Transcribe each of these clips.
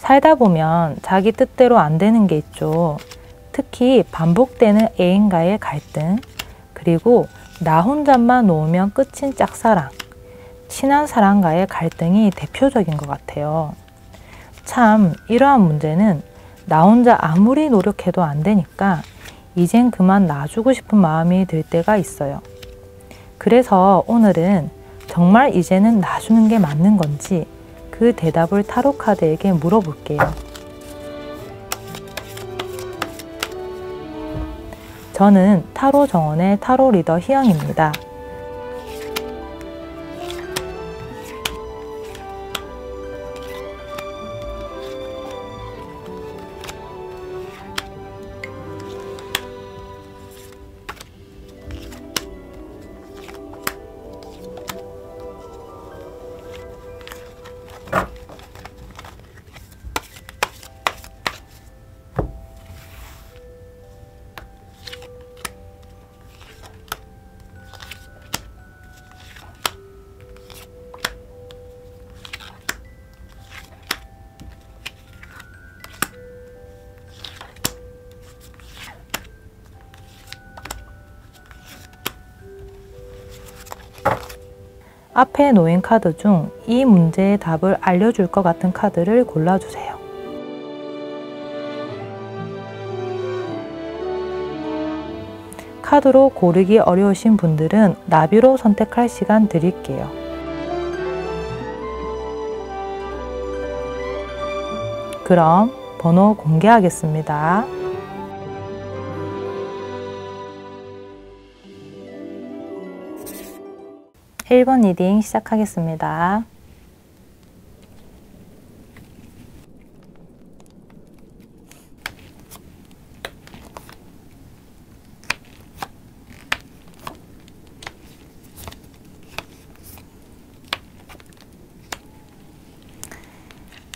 살다 보면 자기 뜻대로 안 되는 게 있죠. 특히 반복되는 애인과의 갈등, 그리고 나 혼자만 놓으면 끝인 짝사랑, 친한 사람과의 갈등이 대표적인 것 같아요. 참 이러한 문제는 나 혼자 아무리 노력해도 안 되니까 이젠 그만 놔주고 싶은 마음이 들 때가 있어요. 그래서 오늘은 정말 이제는 놔주는 게 맞는 건지 그 대답을 타로 카드에게 물어볼게요. 저는 타로 정원의 타로 리더 희영입니다. 앞에 놓인 카드 중 이 문제의 답을 알려줄 것 같은 카드를 골라주세요. 카드로 고르기 어려우신 분들은 나비로 선택할 시간 드릴게요. 그럼 번호 공개하겠습니다. 1번 리딩 시작하겠습니다.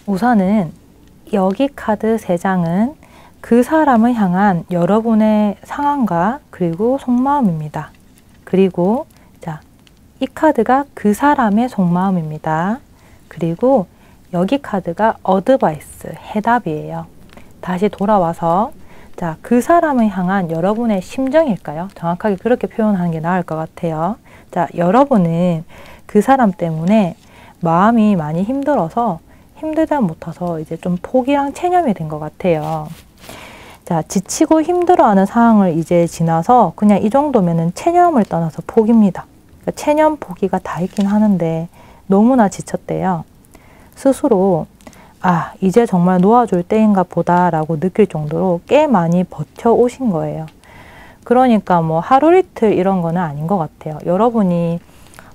우선은 여기 카드 3장은 그 사람을 향한 여러분의 상황과 그리고 속마음입니다. 그리고 이 카드가 그 사람의 속마음입니다. 그리고 여기 카드가 어드바이스, 해답이에요. 다시 돌아와서 그 사람을 향한 여러분의 심정일까요? 정확하게 그렇게 표현하는 게 나을 것 같아요. 여러분은 그 사람 때문에 마음이 많이 힘들어서 힘들다 못해서 이제 좀 포기랑 체념이 된 것 같아요. 지치고 힘들어하는 상황을 이제 지나서 그냥 이 정도면은 체념을 떠나서 포기입니다. 체념 포기가 다 있긴 하는데 너무나 지쳤대요. 스스로 이제 정말 놓아줄 때인가 보다 라고 느낄 정도로 꽤 많이 버텨오신 거예요. 그러니까 뭐 하루 이틀 이런 거는 아닌 것 같아요. 여러분이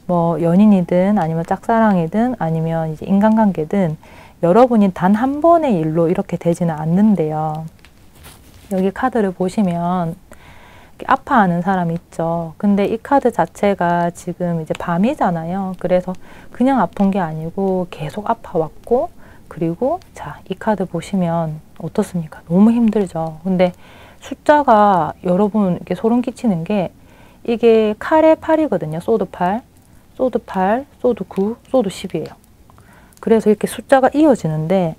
뭐 연인이든 아니면 짝사랑이든 아니면 이제 인간관계든 여러분이 단 한 번의 일로 이렇게 되지는 않는데요. 여기 카드를 보시면 아파하는 사람이 있죠. 근데 이 카드 자체가 지금 이제 밤이잖아요. 그래서 그냥 아픈 게 아니고 계속 아파왔고, 그리고 이 카드 보시면 어떻습니까? 너무 힘들죠. 근데 숫자가 여러분 이렇게 소름 끼치는 게 이게 칼의 8이거든요. 소드 8, 소드 8, 소드 9, 소드 10이에요. 그래서 이렇게 숫자가 이어지는데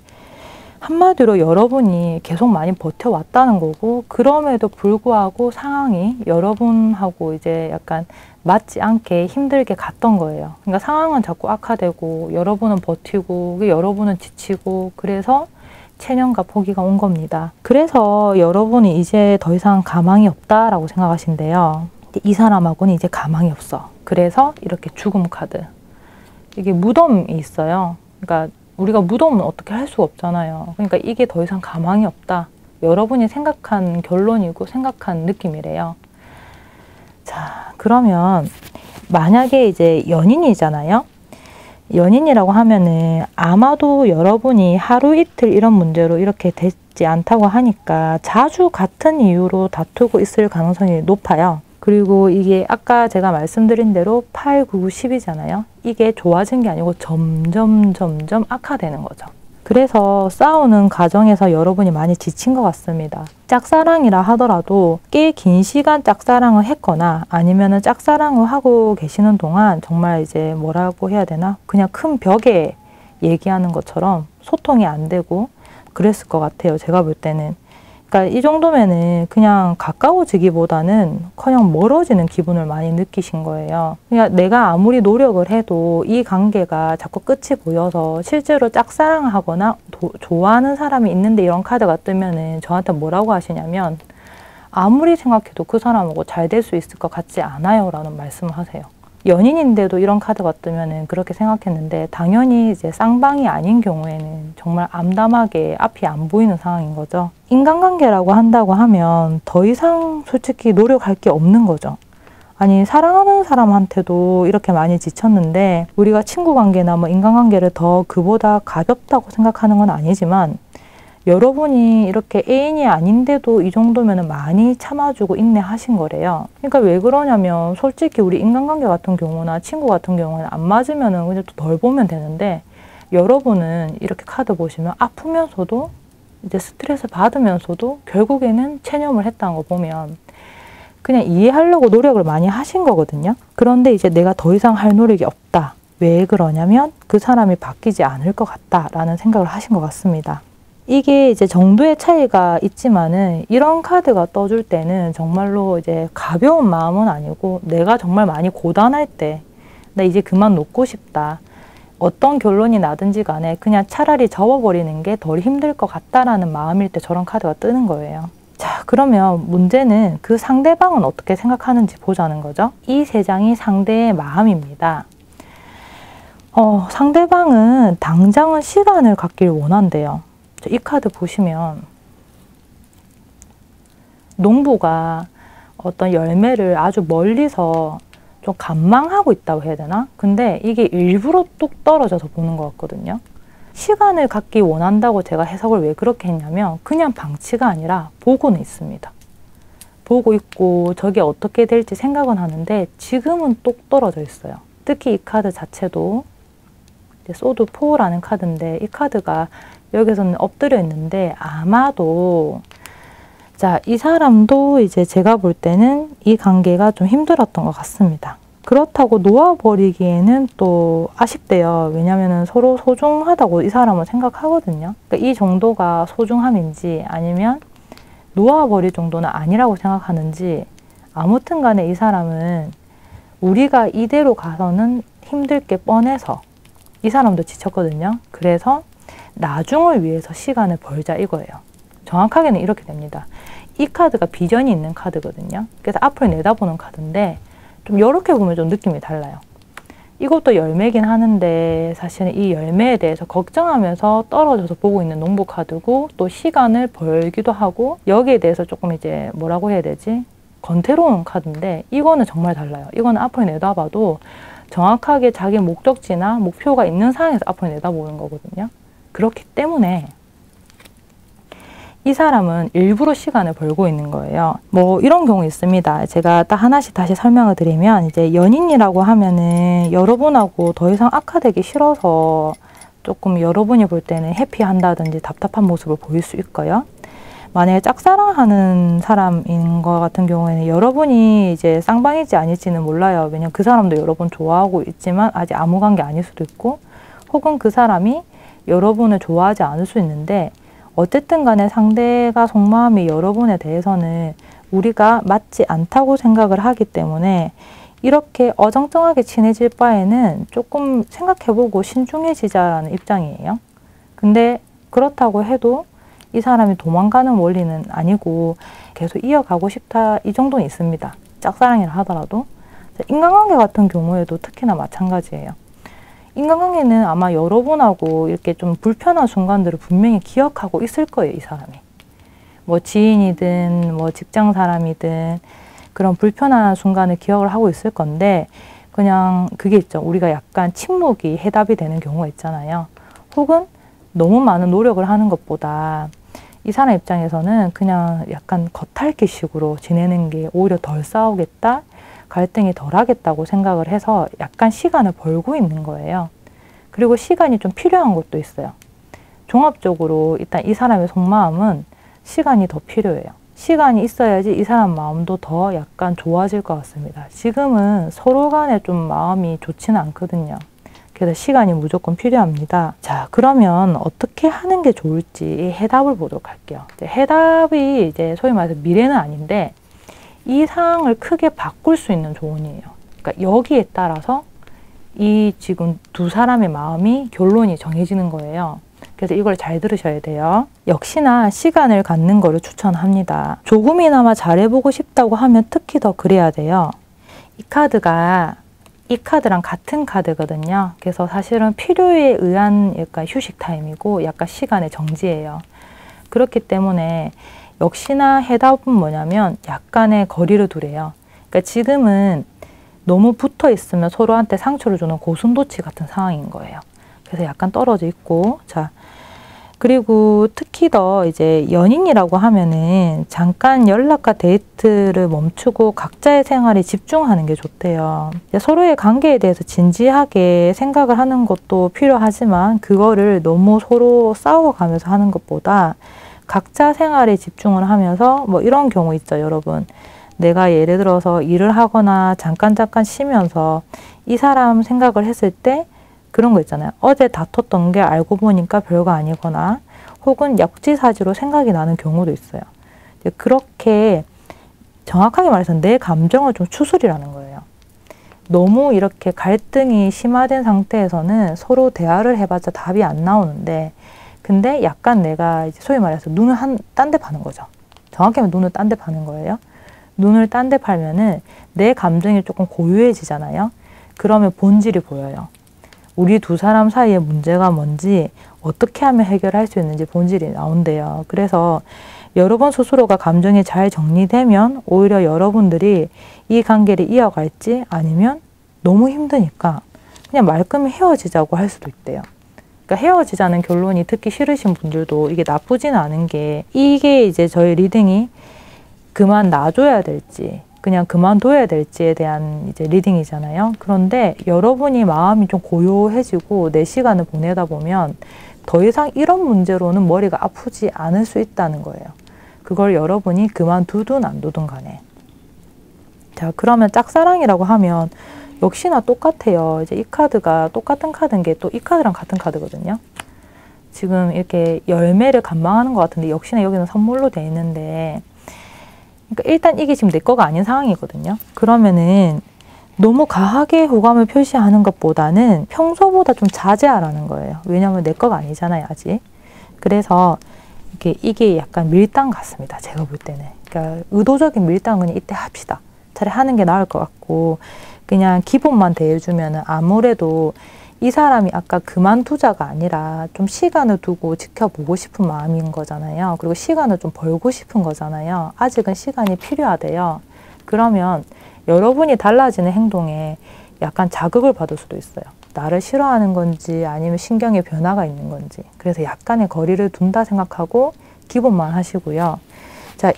한마디로 여러분이 계속 많이 버텨왔다는 거고, 그럼에도 불구하고 상황이 여러분하고 이제 약간 맞지 않게 힘들게 갔던 거예요. 그러니까 상황은 자꾸 악화되고 여러분은 버티고 여러분은 지치고, 그래서 체념과 포기가 온 겁니다. 그래서 여러분이 이제 더 이상 가망이 없다라고 생각하신대요. 이 사람하고는 이제 가망이 없어. 그래서 이렇게 죽음 카드, 이게 무덤이 있어요. 그러니까 우리가 무덤은 어떻게 할 수가 없잖아요. 그러니까 이게 더 이상 가망이 없다. 여러분이 생각한 결론이고 생각한 느낌이래요. 그러면 만약에 이제 연인이잖아요. 연인이라고 하면은 아마도 여러분이 하루 이틀 이런 문제로 이렇게 되지 않다고 하니까 자주 같은 이유로 다투고 있을 가능성이 높아요. 그리고 이게 아까 제가 말씀드린 대로 8, 9, 10이잖아요. 이게 좋아진 게 아니고 점점 악화되는 거죠. 그래서 싸우는 과정에서 여러분이 많이 지친 것 같습니다. 짝사랑이라 하더라도 꽤 긴 시간 짝사랑을 했거나 아니면은 짝사랑을 하고 계시는 동안 정말 이제 뭐라고 해야 되나? 그냥 큰 벽에 얘기하는 것처럼 소통이 안 되고 그랬을 것 같아요. 제가 볼 때는. 그러니까 이 정도면은 그냥 가까워지기보다는 커녕 멀어지는 기분을 많이 느끼신 거예요. 그러니까 내가 아무리 노력을 해도 이 관계가 자꾸 끝이 보여서 실제로 짝사랑하거나 좋아하는 사람이 있는데 이런 카드가 뜨면은 저한테 뭐라고 하시냐면 아무리 생각해도 그 사람하고 잘 될 수 있을 것 같지 않아요 라는 말씀을 하세요. 연인인데도 이런 카드가 뜨면은 그렇게 생각했는데 당연히 이제 쌍방이 아닌 경우에는 정말 암담하게 앞이 안 보이는 상황인 거죠. 인간관계라고 한다고 하면 더 이상 솔직히 노력할 게 없는 거죠. 아니 사랑하는 사람한테도 이렇게 많이 지쳤는데 우리가 친구 관계나 뭐 인간관계를 더 그보다 가볍다고 생각하는 건 아니지만 여러분이 이렇게 애인이 아닌데도 이 정도면 많이 참아주고 인내하신 거래요. 그러니까 왜 그러냐면 솔직히 우리 인간관계 같은 경우나 친구 같은 경우는 안 맞으면 그냥 또 덜 보면 되는데 여러분은 이렇게 카드 보시면 아프면서도 이제 스트레스 받으면서도 결국에는 체념을 했다는 거 보면 그냥 이해하려고 노력을 많이 하신 거거든요. 그런데 이제 내가 더 이상 할 노력이 없다. 왜 그러냐면 그 사람이 바뀌지 않을 것 같다라는 생각을 하신 것 같습니다. 이게 이제 정도의 차이가 있지만은 이런 카드가 떠줄 때는 정말로 이제 가벼운 마음은 아니고 내가 정말 많이 고단할 때 나 이제 그만 놓고 싶다. 어떤 결론이 나든지 간에 그냥 차라리 접어버리는 게 덜 힘들 것 같다라는 마음일 때 저런 카드가 뜨는 거예요. 자, 그러면 문제는 그 상대방은 어떻게 생각하는지 보자는 거죠. 이 세 장이 상대의 마음입니다. 상대방은 당장은 시간을 갖길 원한대요. 이 카드 보시면 농부가 어떤 열매를 아주 멀리서 좀 관망하고 있다고 해야 되나? 근데 이게 일부러 뚝 떨어져서 보는 것 같거든요. 시간을 갖기 원한다고 제가 해석을 왜 그렇게 했냐면 그냥 방치가 아니라 보고는 있습니다. 보고 있고 저게 어떻게 될지 생각은 하는데 지금은 똑 떨어져 있어요. 특히 이 카드 자체도 소드 4라는 카드인데 이 카드가 여기서는 엎드려 있는데 아마도 자, 이 사람도 이제 제가 볼 때는 이 관계가 좀 힘들었던 것 같습니다. 그렇다고 놓아버리기에는 또 아쉽대요. 왜냐면은 서로 소중하다고 이 사람은 생각하거든요. 그러니까 이 정도가 소중함인지 아니면 놓아버릴 정도는 아니라고 생각하는지 아무튼 간에 이 사람은 우리가 이대로 가서는 힘들 게 뻔해서 이 사람도 지쳤거든요. 그래서 나중을 위해서 시간을 벌자 이거예요. 정확하게는 이렇게 됩니다. 이 카드가 비전이 있는 카드거든요. 그래서 앞을 내다보는 카드인데 좀 이렇게 보면 좀 느낌이 달라요. 이것도 열매긴 하는데 사실은 이 열매에 대해서 걱정하면서 떨어져서 보고 있는 농부 카드고 또 시간을 벌기도 하고 여기에 대해서 조금 이제 뭐라고 해야 되지? 권태로운 카드인데 이거는 정말 달라요. 이거는 앞을 내다봐도 정확하게 자기 목적지나 목표가 있는 상황에서 앞을 내다보는 거거든요. 그렇기 때문에 이 사람은 일부러 시간을 벌고 있는 거예요. 뭐 이런 경우 있습니다. 제가 딱 하나씩 다시 설명을 드리면 이제 연인이라고 하면은 여러분하고 더 이상 악화되기 싫어서 조금 여러분이 볼 때는 해피한다든지 답답한 모습을 보일 수 있고요. 만약에 짝사랑하는 사람인 것 같은 경우에는 여러분이 이제 쌍방일지 아닐지는 몰라요. 왜냐면 그 사람도 여러분 좋아하고 있지만 아직 아무 관계 아닐 수도 있고 혹은 그 사람이 여러분을 좋아하지 않을 수 있는데 어쨌든 간에 상대가 속마음이 여러분에 대해서는 우리가 맞지 않다고 생각을 하기 때문에 이렇게 어정쩡하게 친해질 바에는 조금 생각해보고 신중해지자라는 입장이에요. 근데 그렇다고 해도 이 사람이 도망가는 원리는 아니고 계속 이어가고 싶다 이 정도는 있습니다. 짝사랑이라 하더라도. 인간관계 같은 경우에도 특히나 마찬가지예요. 인간관계는 아마 여러분하고 이렇게 좀 불편한 순간들을 분명히 기억하고 있을 거예요, 이 사람이. 뭐 지인이든 뭐 직장 사람이든 그런 불편한 순간을 기억을 하고 있을 건데 그냥 그게 있죠. 우리가 약간 침묵이 해답이 되는 경우가 있잖아요. 혹은 너무 많은 노력을 하는 것보다 이 사람 입장에서는 그냥 약간 겉핥기식으로 지내는 게 오히려 덜 싸우겠다, 갈등이 덜 하겠다고 생각을 해서 약간 시간을 벌고 있는 거예요. 그리고 시간이 좀 필요한 것도 있어요. 종합적으로 일단 이 사람의 속마음은 시간이 더 필요해요. 시간이 있어야지 이 사람 마음도 더 약간 좋아질 것 같습니다. 지금은 서로 간에 좀 마음이 좋지는 않거든요. 그래서 시간이 무조건 필요합니다. 자, 그러면 어떻게 하는 게 좋을지 해답을 보도록 할게요. 해답이 이제 소위 말해서 미래는 아닌데 이 상황을 크게 바꿀 수 있는 조언이에요. 그러니까 여기에 따라서 이 지금 두 사람의 마음이 결론이 정해지는 거예요. 그래서 이걸 잘 들으셔야 돼요. 역시나 시간을 갖는 거를 추천합니다. 조금이나마 잘해보고 싶다고 하면 특히 더 그래야 돼요. 이 카드가 이 카드랑 같은 카드거든요. 그래서 사실은 필요에 의한 약간 휴식 타임이고 약간 시간의 정지예요. 그렇기 때문에 역시나 해답은 뭐냐면 약간의 거리를 두래요. 그러니까 지금은 너무 붙어 있으면 서로한테 상처를 주는 고슴도치 같은 상황인 거예요. 그래서 약간 떨어져 있고, 자, 그리고 특히 더 이제 연인이라고 하면은 잠깐 연락과 데이트를 멈추고 각자의 생활에 집중하는 게 좋대요. 서로의 관계에 대해서 진지하게 생각을 하는 것도 필요하지만 그거를 너무 서로 싸워가면서 하는 것보다 각자 생활에 집중을 하면서 뭐 이런 경우 있죠, 여러분. 내가 예를 들어서 일을 하거나 잠깐 쉬면서 이 사람 생각을 했을 때 그런 거 있잖아요. 어제 다퉜던 게 알고 보니까 별거 아니거나 혹은 역지사지로 생각이 나는 경우도 있어요. 그렇게 정확하게 말해서 내 감정을 좀 추스리라는 거예요. 너무 이렇게 갈등이 심화된 상태에서는 서로 대화를 해봤자 답이 안 나오는데 근데 약간 내가 이제 소위 말해서 눈을 딴 데 파는 거죠. 정확히 하면 눈을 딴 데 파는 거예요. 눈을 딴 데 팔면은 내 감정이 조금 고유해지잖아요. 그러면 본질이 보여요. 우리 두 사람 사이의 문제가 뭔지 어떻게 하면 해결할 수 있는지 본질이 나온대요. 그래서 여러분 스스로가 감정이 잘 정리되면 오히려 여러분들이 이 관계를 이어갈지 아니면 너무 힘드니까 그냥 말끔히 헤어지자고 할 수도 있대요. 그러니까 헤어지자는 결론이 듣기 싫으신 분들도 이게 나쁘진 않은 게 이게 이제 저희 리딩이 그만 놔줘야 될지 그냥 그만둬야 될지에 대한 이제 리딩이잖아요. 그런데 여러분이 마음이 좀 고요해지고 내 시간을 보내다 보면 더 이상 이런 문제로는 머리가 아프지 않을 수 있다는 거예요. 그걸 여러분이 그만두든 안 두든 간에. 자, 그러면 짝사랑이라고 하면 역시나 똑같아요. 이제 이 카드가 똑같은 카드인 게 또 이 카드랑 같은 카드거든요. 지금 이렇게 열매를 관망하는 것 같은데 역시나 여기는 선물로 돼 있는데 그러니까 일단 이게 지금 내 거가 아닌 상황이거든요. 그러면은 너무 과하게 호감을 표시하는 것보다는 평소보다 좀 자제하라는 거예요. 왜냐하면 내 거가 아니잖아요, 아직. 그래서 이게 약간 밀당 같습니다. 제가 볼 때는. 그러니까 의도적인 밀당은 이때 합시다. 차라리 하는 게 나을 것 같고 그냥 기본만 대해주면은 아무래도 이 사람이 아까 그만두자가 아니라 좀 시간을 두고 지켜보고 싶은 마음인 거잖아요. 그리고 시간을 좀 벌고 싶은 거잖아요. 아직은 시간이 필요하대요. 그러면 여러분이 달라지는 행동에 약간 자극을 받을 수도 있어요. 나를 싫어하는 건지 아니면 신경의 변화가 있는 건지. 그래서 약간의 거리를 둔다 생각하고 기본만 하시고요. 자,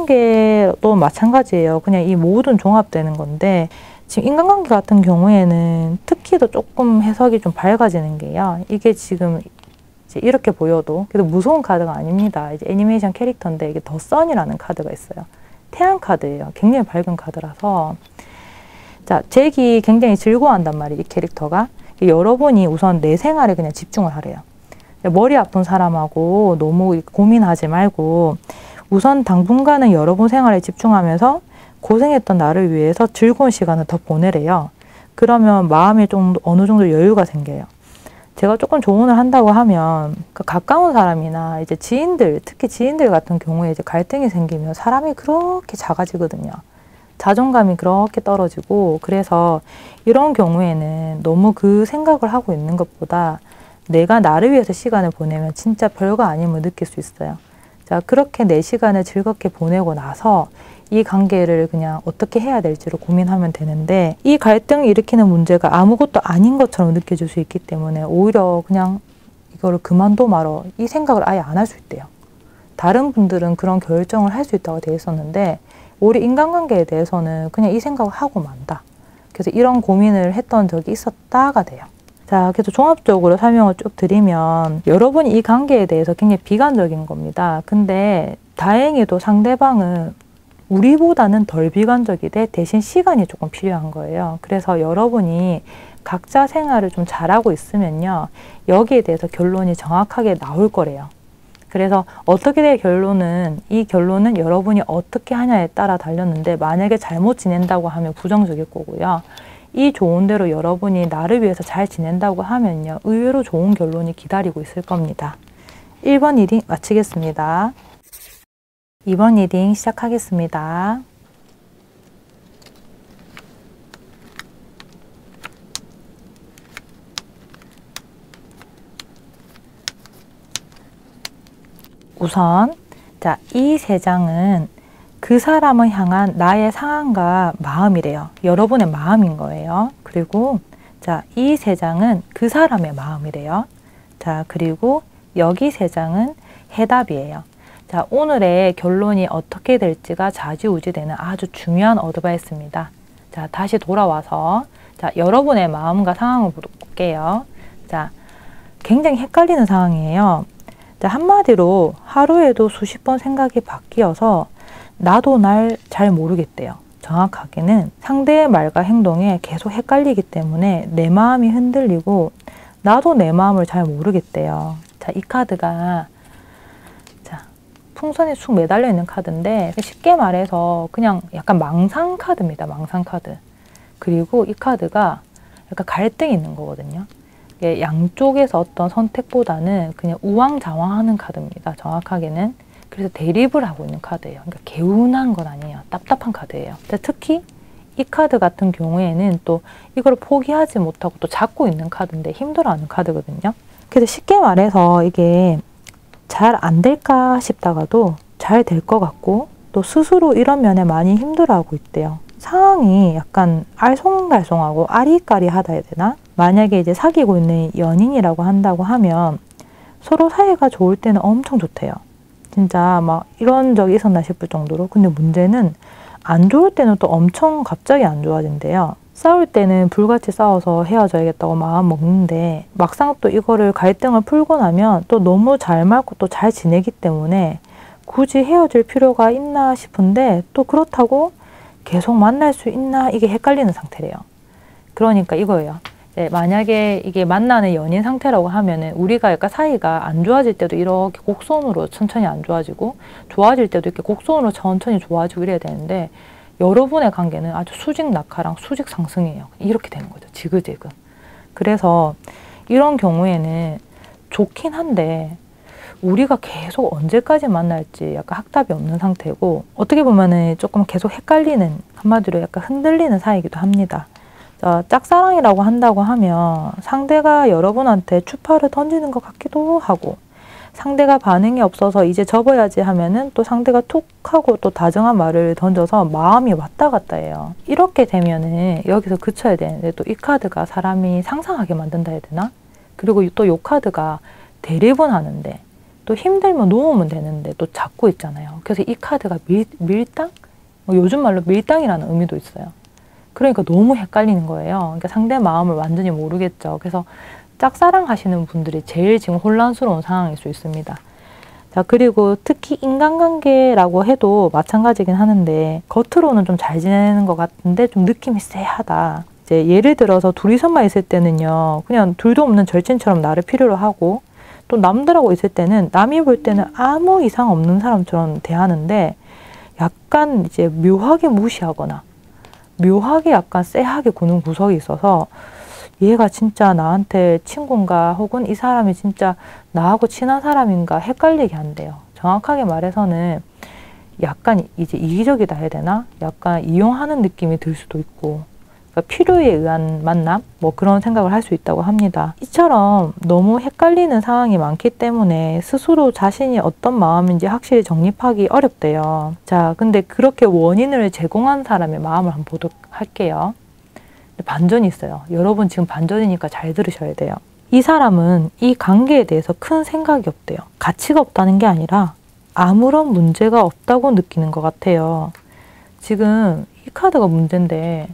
인간관계도 마찬가지예요. 그냥 이 모든 종합되는 건데 지금 인간관계 같은 경우에는 특히 더 조금 해석이 좀 밝아지는 게요. 이게 지금 이제 이렇게 보여도 그래도 무서운 카드가 아닙니다. 이제 애니메이션 캐릭터인데 이게 더 선이라는 카드가 있어요. 태양 카드예요. 굉장히 밝은 카드라서 자, 잭이 굉장히 즐거워한단 말이에요. 이 캐릭터가. 여러분이 우선 내 생활에 그냥 집중을 하래요. 머리 아픈 사람하고 너무 고민하지 말고 우선 당분간은 여러분 생활에 집중하면서 고생했던 나를 위해서 즐거운 시간을 더 보내래요. 그러면 마음에 좀 어느 정도 여유가 생겨요. 제가 조금 조언을 한다고 하면 가까운 사람이나 이제 지인들, 특히 지인들 같은 경우에 이제 갈등이 생기면 사람이 그렇게 작아지거든요. 자존감이 그렇게 떨어지고 그래서 이런 경우에는 너무 그 생각을 하고 있는 것보다 내가 나를 위해서 시간을 보내면 진짜 별거 아님을 느낄 수 있어요. 자, 그렇게 내 시간을 즐겁게 보내고 나서 이 관계를 그냥 어떻게 해야 될지를 고민하면 되는데 이 갈등을 일으키는 문제가 아무것도 아닌 것처럼 느껴질 수 있기 때문에 오히려 그냥 이거를 그만둬 말어 이 생각을 아예 안 할 수 있대요. 다른 분들은 그런 결정을 할 수 있다고 되어 있었는데 우리 인간관계에 대해서는 그냥 이 생각을 하고 만다. 그래서 이런 고민을 했던 적이 있었다가 돼요. 자, 그래서 종합적으로 설명을 쭉 드리면 여러분이 이 관계에 대해서 굉장히 비관적인 겁니다. 근데 다행히도 상대방은 우리보다는 덜 비관적이되 대신 시간이 조금 필요한 거예요. 그래서 여러분이 각자 생활을 좀 잘하고 있으면요, 여기에 대해서 결론이 정확하게 나올 거래요. 그래서 어떻게 될 결론은, 이 결론은 여러분이 어떻게 하냐에 따라 달렸는데, 만약에 잘못 지낸다고 하면 부정적일 거고요. 이 좋은 대로 여러분이 나를 위해서 잘 지낸다고 하면요, 의외로 좋은 결론이 기다리고 있을 겁니다. 1번 리딩 마치겠습니다. 2번 리딩 시작하겠습니다. 우선 자, 이 세 장은 그 사람을 향한 나의 상황과 마음이래요. 여러분의 마음인 거예요. 그리고 자, 이 세 장은 그 사람의 마음이래요. 자, 그리고 여기 세 장은 해답이에요. 자, 오늘의 결론이 어떻게 될지가 좌지우지되는 아주 중요한 어드바이스입니다. 자, 다시 돌아와서 자, 여러분의 마음과 상황을 볼게요. 자, 굉장히 헷갈리는 상황이에요. 자, 한마디로 하루에도 수십 번 생각이 바뀌어서 나도 날 잘 모르겠대요. 정확하게는 상대의 말과 행동에 계속 헷갈리기 때문에 내 마음이 흔들리고 나도 내 마음을 잘 모르겠대요. 자, 이 카드가 자, 풍선에 쑥 매달려 있는 카드인데 쉽게 말해서 그냥 약간 망상 카드입니다. 망상 카드. 그리고 이 카드가 약간 갈등이 있는 거거든요. 양쪽에서 어떤 선택보다는 그냥 우왕좌왕하는 카드입니다. 정확하게는. 그래서 대립을 하고 있는 카드예요. 그러니까 개운한 건 아니에요. 답답한 카드예요. 특히 이 카드 같은 경우에는 또 이걸 포기하지 못하고 또 잡고 있는 카드인데 힘들어하는 카드거든요. 그래서 쉽게 말해서 이게 잘 안 될까 싶다가도 잘 될 것 같고 또 스스로 이런 면에 많이 힘들어하고 있대요. 상황이 약간 알쏭달쏭하고 아리까리하다 해야 되나? 만약에 이제 사귀고 있는 연인이라고 한다고 하면 서로 사이가 좋을 때는 엄청 좋대요. 진짜 막 이런 적이 있었나 싶을 정도로. 근데 문제는 안 좋을 때는 또 엄청 갑자기 안 좋아진대요. 싸울 때는 불같이 싸워서 헤어져야겠다고 마음 먹는데 막상 또 이거를 갈등을 풀고 나면 또 너무 잘 맞고 또 잘 지내기 때문에 굳이 헤어질 필요가 있나 싶은데 또 그렇다고 계속 만날 수 있나 이게 헷갈리는 상태래요. 그러니까 이거예요. 만약에 이게 만나는 연인 상태라고 하면은 우리가 약간 사이가 안 좋아질 때도 이렇게 곡선으로 천천히 안 좋아지고 좋아질 때도 이렇게 곡선으로 천천히 좋아지고 이래야 되는데 여러분의 관계는 아주 수직 낙하랑 수직 상승이에요. 이렇게 되는 거죠. 지그재그. 그래서 이런 경우에는 좋긴 한데 우리가 계속 언제까지 만날지 약간 확답이 없는 상태고 어떻게 보면은 조금 계속 헷갈리는 한마디로 약간 흔들리는 사이이기도 합니다. 짝사랑이라고 한다고 하면 상대가 여러분한테 추파를 던지는 것 같기도 하고 상대가 반응이 없어서 이제 접어야지 하면은 또 상대가 툭 하고 또 다정한 말을 던져서 마음이 왔다 갔다 해요. 이렇게 되면은 여기서 그쳐야 되는데 또 이 카드가 사람이 상상하게 만든다 해야 되나? 그리고 또 이 카드가 대립은 하는데 또 힘들면 놓으면 되는데 또 잡고 있잖아요. 그래서 이 카드가 밀당? 요즘 말로 밀당이라는 의미도 있어요. 그러니까 너무 헷갈리는 거예요. 그러니까 상대 마음을 완전히 모르겠죠. 그래서 짝사랑 하시는 분들이 제일 지금 혼란스러운 상황일 수 있습니다. 자, 그리고 특히 인간관계라고 해도 마찬가지긴 하는데 겉으로는 좀 잘 지내는 것 같은데 좀 느낌이 쎄하다. 이제 예를 들어서 둘이서만 있을 때는요, 그냥 둘도 없는 절친처럼 나를 필요로 하고 또 남들하고 있을 때는 남이 볼 때는 아무 이상 없는 사람처럼 대하는데 약간 이제 묘하게 무시하거나 묘하게 약간 쎄하게 구는 구석이 있어서 얘가 진짜 나한테 친구인가 혹은 이 사람이 진짜 나하고 친한 사람인가 헷갈리게 한대요. 정확하게 말해서는 약간 이제 이기적이다 해야 되나? 약간 이용하는 느낌이 들 수도 있고 그러니까 필요에 의한 만남? 뭐 그런 생각을 할 수 있다고 합니다. 이처럼 너무 헷갈리는 상황이 많기 때문에 스스로 자신이 어떤 마음인지 확실히 정립하기 어렵대요. 자, 근데 그렇게 원인을 제공한 사람의 마음을 한번 보도록 할게요. 반전이 있어요. 여러분 지금 반전이니까 잘 들으셔야 돼요. 이 사람은 이 관계에 대해서 큰 생각이 없대요. 가치가 없다는 게 아니라 아무런 문제가 없다고 느끼는 것 같아요. 지금 이 카드가 문제인데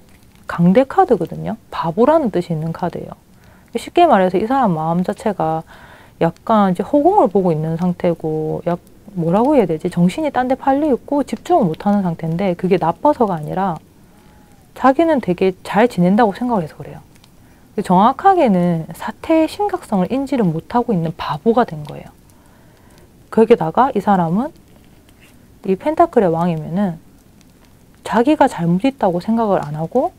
강대 카드거든요. 바보라는 뜻이 있는 카드예요. 쉽게 말해서 이 사람 마음 자체가 약간 이제 허공을 보고 있는 상태고 뭐라고 해야 되지? 정신이 딴 데 팔려 있고 집중을 못하는 상태인데 그게 나빠서가 아니라 자기는 되게 잘 지낸다고 생각을 해서 그래요. 정확하게는 사태의 심각성을 인지를 못하고 있는 바보가 된 거예요. 거기다가 이 사람은 이 펜타클의 왕이면은 자기가 잘못있다고 생각을 안 하고,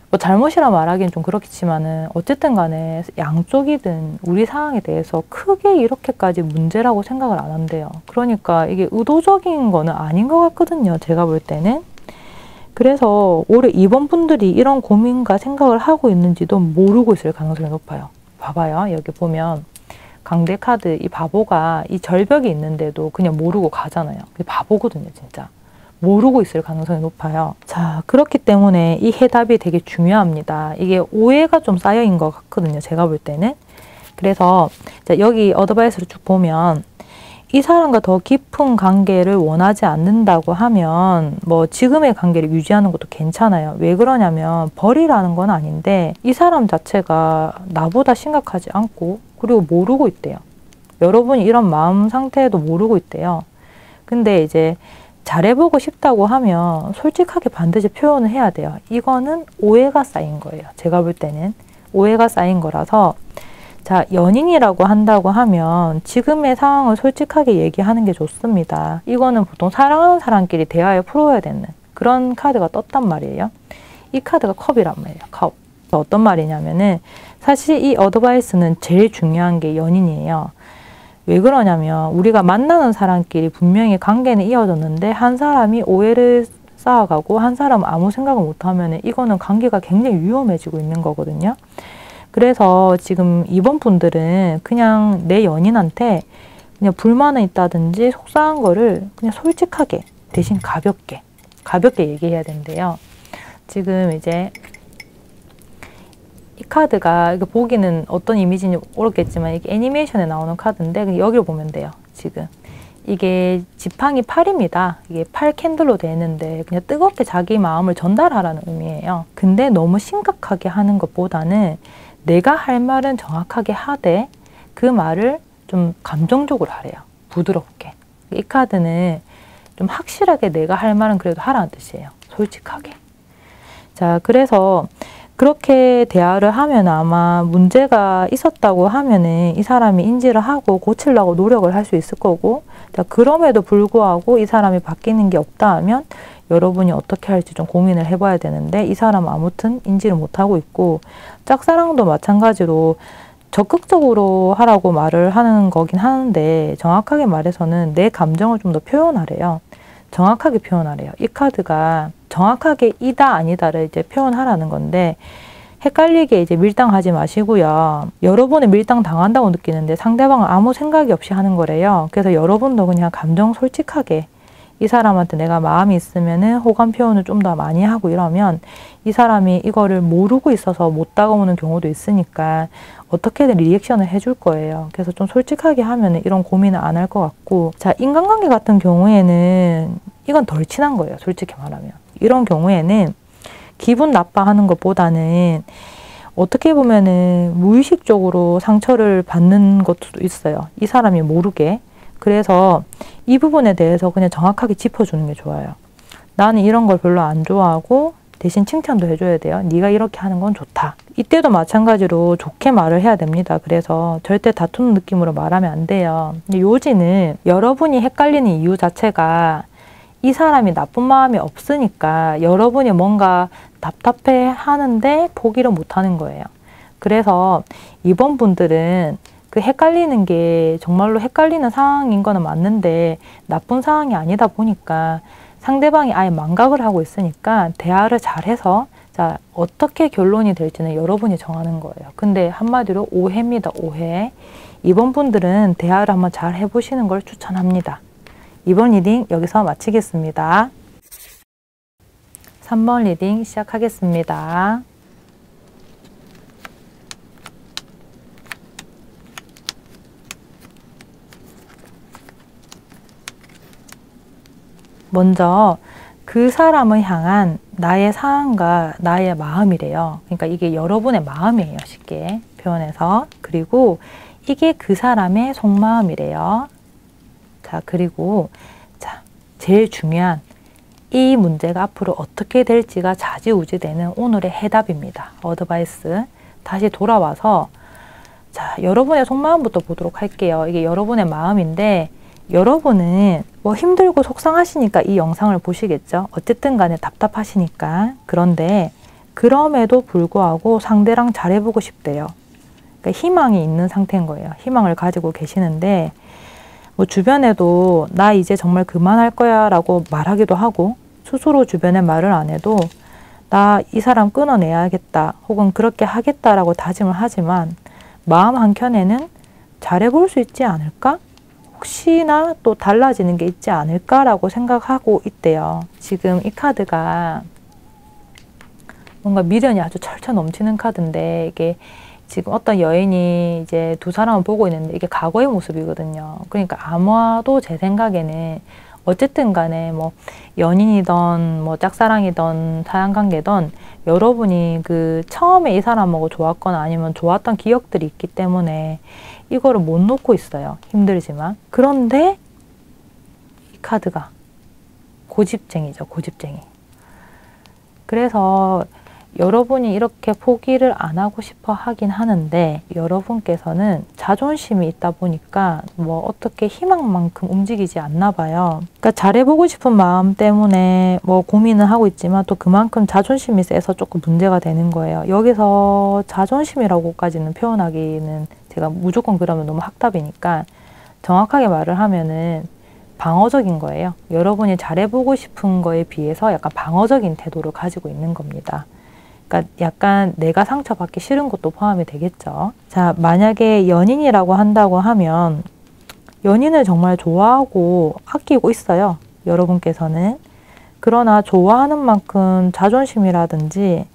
뭐 잘못이라 말하기는 좀 그렇겠지만은 어쨌든 간에 양쪽이든 우리 상황에 대해서 크게 이렇게까지 문제라고 생각을 안 한대요. 그러니까 이게 의도적인 거는 아닌 것 같거든요. 제가 볼 때는. 그래서 올해 이번 분들이 이런 고민과 생각을 하고 있는지도 모르고 있을 가능성이 높아요. 봐봐요. 여기 보면 강대 카드 이 바보가 이 절벽이 있는데도 그냥 모르고 가잖아요. 바보거든요, 진짜. 모르고 있을 가능성이 높아요. 자, 그렇기 때문에 이 해답이 되게 중요합니다. 이게 오해가 좀 쌓여인 것 같거든요, 제가 볼 때는. 그래서 자, 여기 어드바이스를 쭉 보면 이 사람과 더 깊은 관계를 원하지 않는다고 하면 뭐 지금의 관계를 유지하는 것도 괜찮아요. 왜 그러냐면 버리라는 건 아닌데 이 사람 자체가 나보다 심각하지 않고 그리고 모르고 있대요. 여러분이 이런 마음 상태에도 모르고 있대요. 근데 이제 잘해보고 싶다고 하면 솔직하게 반드시 표현을 해야 돼요. 이거는 오해가 쌓인 거예요. 제가 볼 때는 오해가 쌓인 거라서 자, 연인이라고 한다고 하면 지금의 상황을 솔직하게 얘기하는 게 좋습니다. 이거는 보통 사랑하는 사람끼리 대화에 풀어야 되는 그런 카드가 떴단 말이에요. 이 카드가 컵이란 말이에요. 컵. 어떤 말이냐면은 사실 이 어드바이스는 제일 중요한 게 연인이에요. 왜 그러냐면 우리가 만나는 사람끼리 분명히 관계는 이어졌는데 한 사람이 오해를 쌓아가고 한 사람은 아무 생각을 못하면 이거는 관계가 굉장히 위험해지고 있는 거거든요. 그래서 지금 이번 분들은 그냥 내 연인한테 그냥 불만이 있다든지 속상한 거를 그냥 솔직하게 대신 가볍게 얘기해야 된대요. 지금 이제 이 카드가 이거 보기는 어떤 이미지인지 모르겠지만 이게 애니메이션에 나오는 카드인데 여기를 보면 돼요. 지금 이게 지팡이 팔입니다. 이게 팔 캔들로 되어 있는데 그냥 뜨겁게 자기 마음을 전달하라는 의미예요. 근데 너무 심각하게 하는 것보다는 내가 할 말은 정확하게 하되 그 말을 좀 감정적으로 하래요. 부드럽게. 이 카드는 좀 확실하게 내가 할 말은 그래도 하라는 뜻이에요. 솔직하게. 자, 그래서 그렇게 대화를 하면 아마 문제가 있었다고 하면은 이 사람이 인지를 하고 고치려고 노력을 할 수 있을 거고, 자, 그럼에도 불구하고 이 사람이 바뀌는 게 없다 하면 여러분이 어떻게 할지 좀 고민을 해봐야 되는데 이 사람은 아무튼 인지를 못하고 있고, 짝사랑도 마찬가지로 적극적으로 하라고 말을 하는 거긴 하는데 정확하게 말해서는 내 감정을 좀 더 표현하래요. 정확하게 표현하래요. 이 카드가 정확하게 이다 아니다를 이제 표현하라는 건데 헷갈리게 이제 밀당하지 마시고요. 여러분이 밀당 당한다고 느끼는데 상대방은 아무 생각이 없이 하는 거래요. 그래서 여러분도 그냥 감정 솔직하게 이 사람한테 내가 마음이 있으면은 호감 표현을 좀 더 많이 하고 이러면 이 사람이 이거를 모르고 있어서 못 다가오는 경우도 있으니까 어떻게든 리액션을 해줄 거예요. 그래서 좀 솔직하게 하면은 이런 고민을 안 할 것 같고, 자, 인간관계 같은 경우에는 이건 덜 친한 거예요. 솔직히 말하면. 이런 경우에는 기분 나빠하는 것보다는 어떻게 보면은 무의식적으로 상처를 받는 것도 있어요. 이 사람이 모르게. 그래서 이 부분에 대해서 그냥 정확하게 짚어주는 게 좋아요. 나는 이런 걸 별로 안 좋아하고 대신 칭찬도 해줘야 돼요. 네가 이렇게 하는 건 좋다. 이때도 마찬가지로 좋게 말을 해야 됩니다. 그래서 절대 다투는 느낌으로 말하면 안 돼요. 근데 요지는 여러분이 헷갈리는 이유 자체가 이 사람이 나쁜 마음이 없으니까 여러분이 뭔가 답답해 하는데 포기를 못 하는 거예요. 그래서 이번 분들은 그 헷갈리는 게 정말로 헷갈리는 상황인 거는 맞는데 나쁜 상황이 아니다 보니까 상대방이 아예 망각을 하고 있으니까 대화를 잘해서 자, 어떻게 결론이 될지는 여러분이 정하는 거예요. 근데 한마디로 오해입니다. 오해. 이번 분들은 대화를 한번 잘 해보시는 걸 추천합니다. 이번 리딩 여기서 마치겠습니다. 3번 리딩 시작하겠습니다. 먼저 그 사람을 향한 나의 상황과 나의 마음이래요. 그러니까 이게 여러분의 마음이에요. 쉽게 표현해서. 그리고 이게 그 사람의 속마음이래요. 자, 그리고 자, 제일 중요한 이 문제가 앞으로 어떻게 될지가 좌지우지되는 오늘의 해답입니다. 어드바이스. 다시 돌아와서 자, 여러분의 속마음부터 보도록 할게요. 이게 여러분의 마음인데 여러분은 뭐 힘들고 속상하시니까 이 영상을 보시겠죠. 어쨌든 간에 답답하시니까. 그런데 그럼에도 불구하고 상대랑 잘해보고 싶대요. 그러니까 희망이 있는 상태인 거예요. 희망을 가지고 계시는데 뭐 주변에도 나 이제 정말 그만할 거야 라고 말하기도 하고 스스로 주변에 말을 안 해도 나 이 사람 끊어내야겠다 혹은 그렇게 하겠다라고 다짐을 하지만 마음 한켠에는 잘해볼 수 있지 않을까? 혹시나 또 달라지는 게 있지 않을까라고 생각하고 있대요. 지금 이 카드가 뭔가 미련이 아주 철철 넘치는 카드인데 이게 지금 어떤 여인이 이제 두 사람을 보고 있는데 이게 과거의 모습이거든요. 그러니까 아마도 제 생각에는 어쨌든 간에 뭐 연인이던 뭐 짝사랑이던 사랑관계던 여러분이 그 처음에 이 사람하고 좋았거나 아니면 좋았던 기억들이 있기 때문에 이거를 못 놓고 있어요. 힘들지만. 그런데 이 카드가 고집쟁이죠. 고집쟁이. 그래서 여러분이 이렇게 포기를 안 하고 싶어 하긴 하는데 여러분께서는 자존심이 있다 보니까 뭐 어떻게 희망만큼 움직이지 않나 봐요. 그러니까 잘해보고 싶은 마음 때문에 뭐 고민을 하고 있지만 또 그만큼 자존심이 세서 조금 문제가 되는 거예요. 여기서 자존심이라고까지는 표현하기는 제가 무조건 그러면 너무 학답이니까 정확하게 말을 하면은 방어적인 거예요. 여러분이 잘해보고 싶은 거에 비해서 약간 방어적인 태도를 가지고 있는 겁니다. 그러니까 약간 내가 상처받기 싫은 것도 포함이 되겠죠. 자, 만약에 연인이라고 한다고 하면 연인을 정말 좋아하고 아끼고 있어요. 여러분께서는. 그러나 좋아하는 만큼 자존심이라든지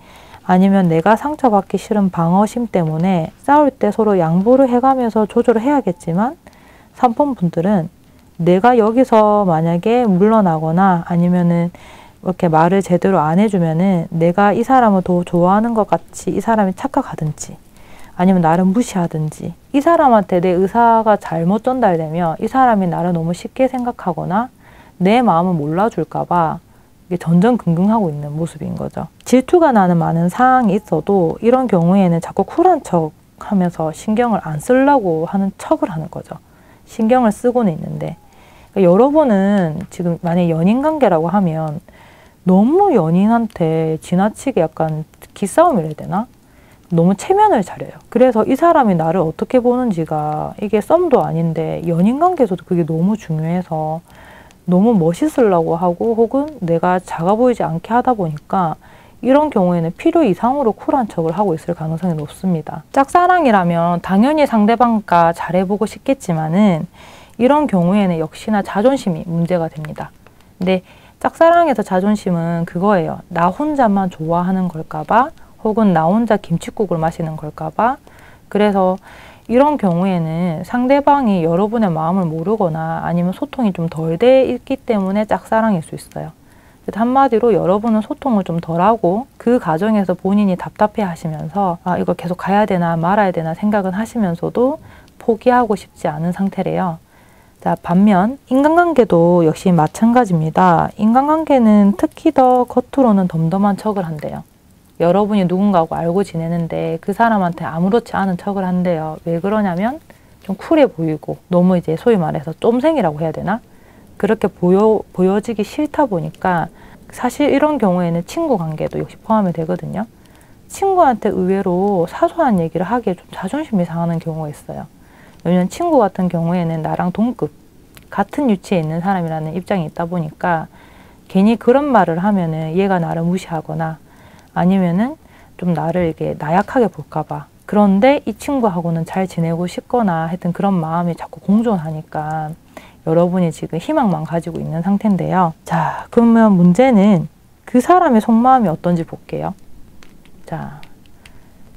아니면 내가 상처받기 싫은 방어심 때문에 싸울 때 서로 양보를 해가면서 조절을 해야겠지만 3번 분들은 내가 여기서 만약에 물러나거나 아니면은 이렇게 말을 제대로 안 해주면은 내가 이 사람을 더 좋아하는 것 같이 이 사람이 착각하든지 아니면 나를 무시하든지 이 사람한테 내 의사가 잘못 전달되면 이 사람이 나를 너무 쉽게 생각하거나 내 마음을 몰라줄까 봐 이게 전전긍긍하고 있는 모습인 거죠. 질투가 나는 많은 상황이 있어도 이런 경우에는 자꾸 쿨한 척 하면서 신경을 안 쓰려고 하는 척을 하는 거죠. 신경을 쓰고는 있는데 그러니까 여러분은 지금 만약에 연인관계라고 하면 너무 연인한테 지나치게 약간 기싸움이라 해야 되나? 너무 체면을 차려요. 그래서 이 사람이 나를 어떻게 보는지가 이게 썸도 아닌데 연인관계에서도 그게 너무 중요해서 너무 멋있으려고 하고 혹은 내가 작아 보이지 않게 하다 보니까 이런 경우에는 필요 이상으로 쿨한 척을 하고 있을 가능성이 높습니다. 짝사랑이라면 당연히 상대방과 잘해보고 싶겠지만은 이런 경우에는 역시나 자존심이 문제가 됩니다. 근데 짝사랑에서 자존심은 그거예요. 나 혼자만 좋아하는 걸까봐 혹은 나 혼자 김칫국을 마시는 걸까봐 그래서 이런 경우에는 상대방이 여러분의 마음을 모르거나 아니면 소통이 좀 덜 돼 있기 때문에 짝사랑일 수 있어요. 한마디로 여러분은 소통을 좀 덜하고 그 과정에서 본인이 답답해 하시면서 아 이거 계속 가야 되나 말아야 되나 생각은 하시면서도 포기하고 싶지 않은 상태래요. 자, 반면 인간관계도 역시 마찬가지입니다. 인간관계는 특히 더 겉으로는 덤덤한 척을 한대요. 여러분이 누군가하고 알고 지내는데 그 사람한테 아무렇지 않은 척을 한대요. 왜 그러냐면 좀 쿨해 보이고 너무 이제 소위 말해서 쫌생이라고 해야 되나? 그렇게 보여지기 싫다 보니까 사실 이런 경우에는 친구 관계도 역시 포함이 되거든요. 친구한테 의외로 사소한 얘기를 하기에 좀 자존심이 상하는 경우가 있어요. 왜냐면 친구 같은 경우에는 나랑 동급, 같은 유치에 있는 사람이라는 입장이 있다 보니까 괜히 그런 말을 하면은 얘가 나를 무시하거나 아니면은 좀 나를 이렇게 나약하게 볼까봐. 그런데 이 친구하고는 잘 지내고 싶거나 하여튼 그런 마음이 자꾸 공존하니까 여러분이 지금 희망만 가지고 있는 상태인데요. 자, 그러면 문제는 그 사람의 속마음이 어떤지 볼게요. 자,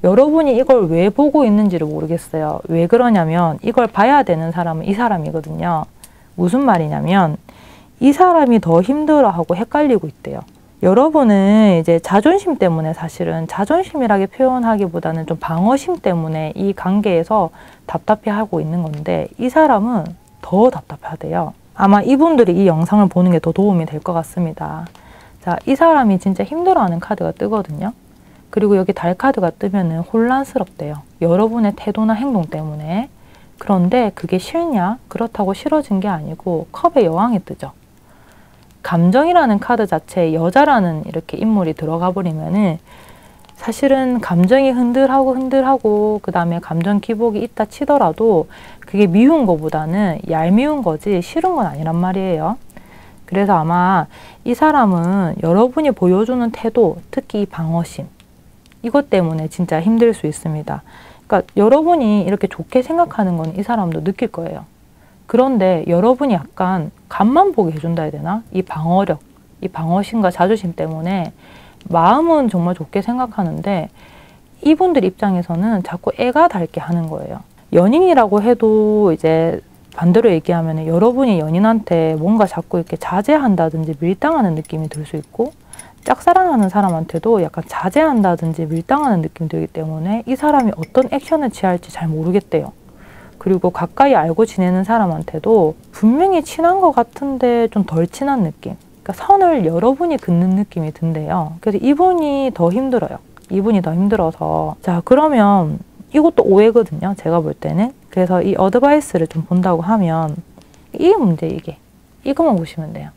여러분이 이걸 왜 보고 있는지를 모르겠어요. 왜 그러냐면 이걸 봐야 되는 사람은 이 사람이거든요. 무슨 말이냐면 이 사람이 더 힘들어하고 헷갈리고 있대요. 여러분은 이제 자존심 때문에 사실은 자존심이라고 표현하기보다는 좀 방어심 때문에 이 관계에서 답답해하고 있는 건데 이 사람은 더 답답하대요. 아마 이분들이 이 영상을 보는 게 더 도움이 될 것 같습니다. 자, 이 사람이 진짜 힘들어하는 카드가 뜨거든요. 그리고 여기 달 카드가 뜨면은 혼란스럽대요. 여러분의 태도나 행동 때문에. 그런데 그게 싫냐? 그렇다고 싫어진 게 아니고 컵의 여왕이 뜨죠. 감정이라는 카드 자체에 여자라는 이렇게 인물이 들어가 버리면은 사실은 감정이 흔들하고 그 다음에 감정 기복이 있다 치더라도 그게 미운 거보다는 얄미운 거지 싫은 건 아니란 말이에요. 그래서 아마 이 사람은 여러분이 보여주는 태도, 특히 이 방어심, 이것 때문에 진짜 힘들 수 있습니다. 그러니까 여러분이 이렇게 좋게 생각하는 건 이 사람도 느낄 거예요. 그런데 여러분이 약간 간만 보게 해준다 해야 되나? 이 방어력, 이 방어심과 자존심 때문에 마음은 정말 좋게 생각하는데 이분들 입장에서는 자꾸 애가 닳게 하는 거예요. 연인이라고 해도 이제 반대로 얘기하면 여러분이 연인한테 뭔가 자꾸 이렇게 자제한다든지 밀당하는 느낌이 들 수 있고 짝사랑하는 사람한테도 약간 자제한다든지 밀당하는 느낌이 들기 때문에 이 사람이 어떤 액션을 취할지 잘 모르겠대요. 그리고 가까이 알고 지내는 사람한테도 분명히 친한 것 같은데 좀 덜 친한 느낌. 그러니까 선을 여러분이 긋는 느낌이 든대요. 그래서 이분이 더 힘들어요. 이분이 더 힘들어서. 자, 그러면 이것도 오해거든요. 제가 볼 때는. 그래서 이 어드바이스를 좀 본다고 하면 이 문제 이게. 이것만 보시면 돼요.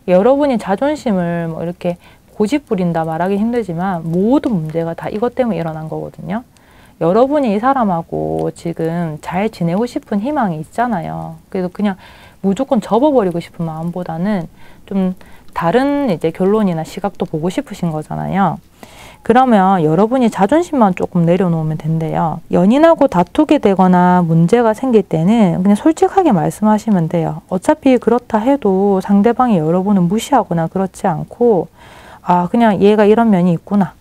여러분이 자존심을 뭐 이렇게 고집 부린다 말하기 힘들지만 모든 문제가 다 이것 때문에 일어난 거거든요. 여러분이 이 사람하고 지금 잘 지내고 싶은 희망이 있잖아요. 그래서 그냥 무조건 접어버리고 싶은 마음보다는 좀 다른 이제 결론이나 시각도 보고 싶으신 거잖아요. 그러면 여러분이 자존심만 조금 내려놓으면 된대요. 연인하고 다투게 되거나 문제가 생길 때는 그냥 솔직하게 말씀하시면 돼요. 어차피 그렇다 해도 상대방이 여러분을 무시하거나 그렇지 않고 아, 그냥 얘가 이런 면이 있구나.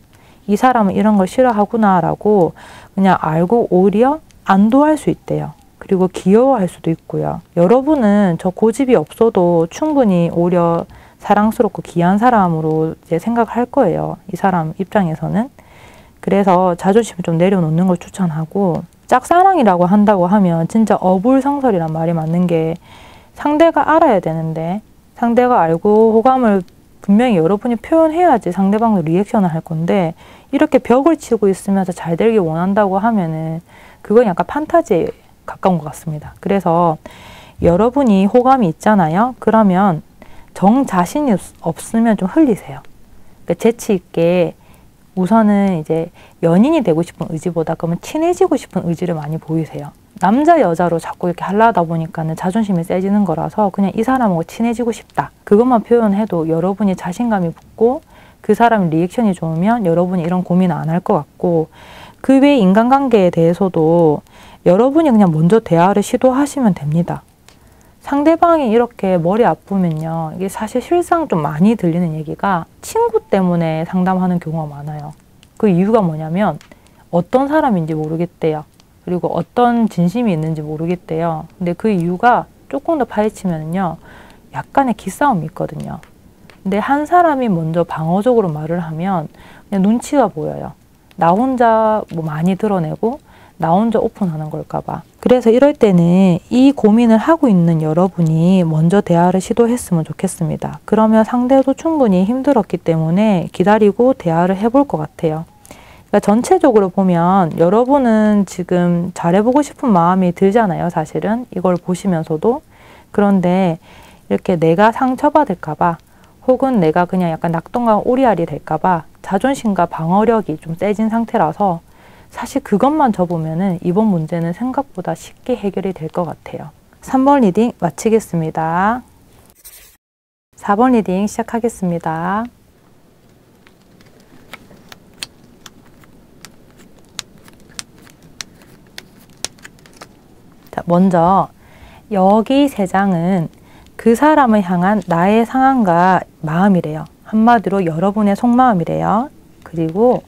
이 사람은 이런 걸 싫어하구나 라고 그냥 알고 오히려 안도할 수 있대요. 그리고 귀여워할 수도 있고요. 여러분은 저 고집이 없어도 충분히 오히려 사랑스럽고 귀한 사람으로 이제 생각할 거예요. 이 사람 입장에서는. 그래서 자존심을 좀 내려놓는 걸 추천하고 짝사랑이라고 한다고 하면 진짜 어불성설이란 말이 맞는 게 상대가 알아야 되는데 상대가 알고 호감을 분명히 여러분이 표현해야지 상대방도 리액션을 할 건데 이렇게 벽을 치고 있으면서 잘 되길 원한다고 하면은 그건 약간 판타지에 가까운 것 같습니다. 그래서 여러분이 호감이 있잖아요. 그러면 정 자신이 없으면 좀 흘리세요. 그러니까 재치 있게 우선은 이제 연인이 되고 싶은 의지보다 그러면 친해지고 싶은 의지를 많이 보이세요. 남자 여자로 자꾸 이렇게 하려다 보니까는 자존심이 세지는 거라서 그냥 이 사람하고 친해지고 싶다. 그것만 표현해도 여러분이 자신감이 붙고 그 사람 리액션이 좋으면 여러분이 이런 고민 안 할 것 같고 그 외 인간관계에 대해서도 여러분이 그냥 먼저 대화를 시도하시면 됩니다. 상대방이 이렇게 머리 아프면요. 이게 사실 실상 좀 많이 들리는 얘기가 친구 때문에 상담하는 경우가 많아요. 그 이유가 뭐냐면 어떤 사람인지 모르겠대요. 그리고 어떤 진심이 있는지 모르겠대요. 근데 그 이유가 조금 더 파헤치면요. 약간의 기싸움이 있거든요. 근데 한 사람이 먼저 방어적으로 말을 하면 그냥 눈치가 보여요. 나 혼자 뭐 많이 드러내고 나 혼자 오픈하는 걸까 봐. 그래서 이럴 때는 이 고민을 하고 있는 여러분이 먼저 대화를 시도했으면 좋겠습니다. 그러면 상대도 충분히 힘들었기 때문에 기다리고 대화를 해볼 것 같아요. 그러니까 전체적으로 보면 여러분은 지금 잘해보고 싶은 마음이 들잖아요. 사실은 이걸 보시면서도. 그런데 이렇게 내가 상처받을까 봐 혹은 내가 그냥 약간 낙동강 오리알이 될까 봐 자존심과 방어력이 좀 세진 상태라서 사실 그것만 접으면은 이번 문제는 생각보다 쉽게 해결이 될 것 같아요. 3번 리딩 마치겠습니다. 4번 리딩 시작하겠습니다. 자, 먼저 여기 세 장은 그 사람을 향한 나의 상황과 마음이래요. 한마디로 여러분의 속마음이래요. 그리고